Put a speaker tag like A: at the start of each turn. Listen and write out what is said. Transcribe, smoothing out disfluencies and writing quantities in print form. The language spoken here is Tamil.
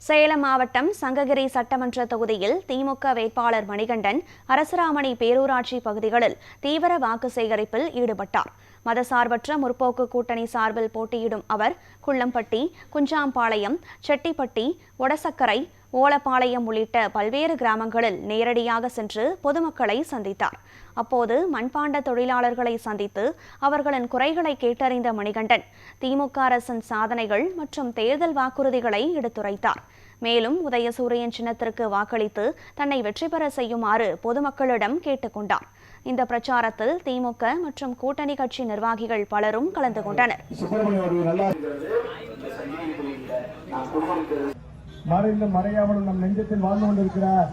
A: சேலம் மாவட்டம் சங்ககிரி சட்டமன்ற தொகுதியில் திமுக வேட்பாளர் மணிகண்டன் அரசராமணி பேரூராட்சி பகுதிகளில் தீவிர வாக்கு சேகரிப்பில் ஈடுபட்டார். மதசார்பற்ற முற்போக்கு கூட்டணி சார்பில் போட்டியிடும் அவர் குள்ளம்பட்டி, குஞ்சாம்பாளையம், செட்டிப்பட்டி, ஒடசக்கரை, ஓலப்பாளையம் உள்ளிட்ட பல்வேறு கிராமங்களில் நேரடியாக சென்று பொதுமக்களை சந்தித்தார். அப்போது மண்பாண்ட தொழிலாளர்களை சந்தித்து அவர்களின் குறைகளை கேட்டறிந்த மணிகண்டன் திமுக அரசின் சாதனைகள் மற்றும் தேர்தல் வாக்குறுதிகளை எடுத்துரைத்தார். மேலும் உதயசூரியன் சின்னத்திற்கு வாக்களித்து தன்னை வெற்றி பெற செய்யுமாறு பொதுமக்களிடம் கேட்டுக்கொண்டார். இந்த பிரச்சாரத்தில் திமுக மற்றும் கூட்டணி கட்சி நிர்வாகிகள் பலரும் கலந்து கொண்டனர்.
B: மறைந்த மறையாமல் நம் நெஞ்சத்தில் வாழ்ந்து கொண்டிருக்கிறார்.